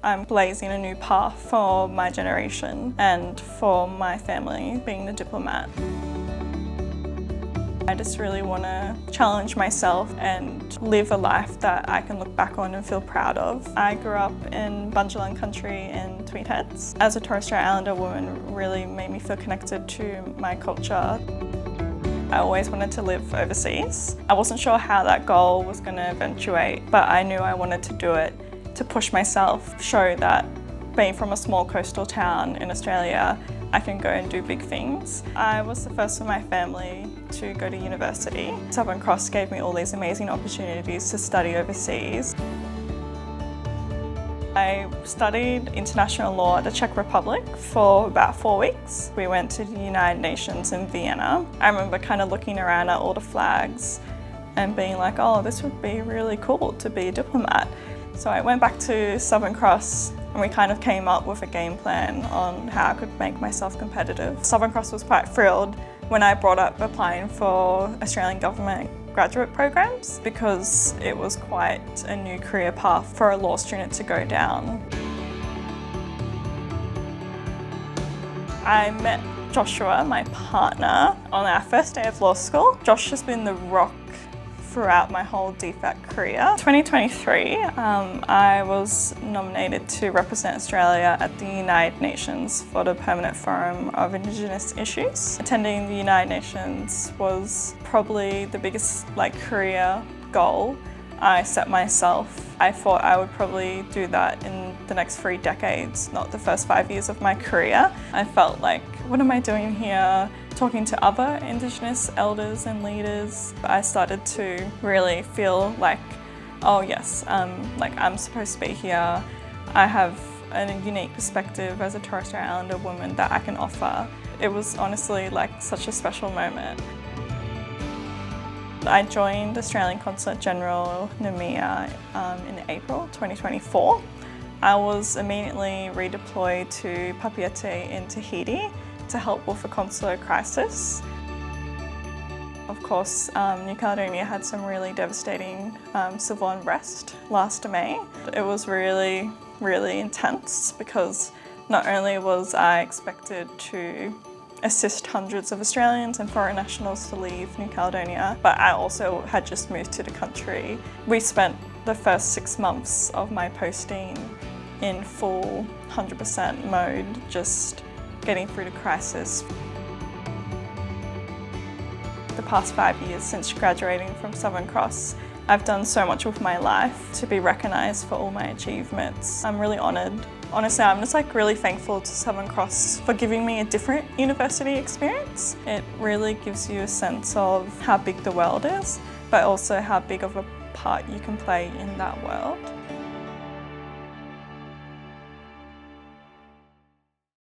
I'm blazing a new path for my generation and for my family, being a diplomat. I just really want to challenge myself and live a life that I can look back on and feel proud of. I grew up in Bundjalung country in Tweed Heads. As a Torres Strait Islander woman, really made me feel connected to my culture. I always wanted to live overseas. I wasn't sure how that goal was going to eventuate, but I knew I wanted to do it to push myself, show that being from a small coastal town in Australia, I can go and do big things. I was the first in my family to go to university. Southern Cross gave me all these amazing opportunities to study overseas. I studied international law at the Czech Republic for about 4 weeks. We went to the United Nations in Vienna. I remember kind of looking around at all the flags and being like, oh, this would be really cool to be a diplomat. So I went back to Southern Cross and we kind of came up with a game plan on how I could make myself competitive. Southern Cross was quite thrilled when I brought up applying for Australian government graduate programs because it was quite a new career path for a law student to go down. I met Joshua, my partner, on our first day of law school. Josh has been the rock throughout my whole DFAT career. 2023, I was nominated to represent Australia at the United Nations for the Permanent Forum of Indigenous Issues. Attending the United Nations was probably the biggest career goal I set myself. I thought I would probably do that in the next 3 decades, not the first 5 years of my career. I felt like, what am I doing here? Talking to other Indigenous elders and leaders, I started to really feel like, oh yes, I'm supposed to be here. I have a unique perspective as a Torres Strait Islander woman that I can offer. It was honestly such a special moment. I joined Australian Consulate General Nouméa in April 2024. I was immediately redeployed to Papeete in Tahiti to help with a consular crisis. Of course, New Caledonia had some really devastating civil unrest last May. It was really, really intense because not only was I expected to assist hundreds of Australians and foreign nationals to leave New Caledonia, but I also had just moved to the country. We spent the first 6 months of my posting in full 100% mode, just getting through the crisis. The past 5 years since graduating from Southern Cross, I've done so much with my life to be recognised for all my achievements. I'm really honoured. Honestly, I'm just really thankful to Southern Cross for giving me a different university experience. It really gives you a sense of how big the world is, but also how big of a part you can play in that world.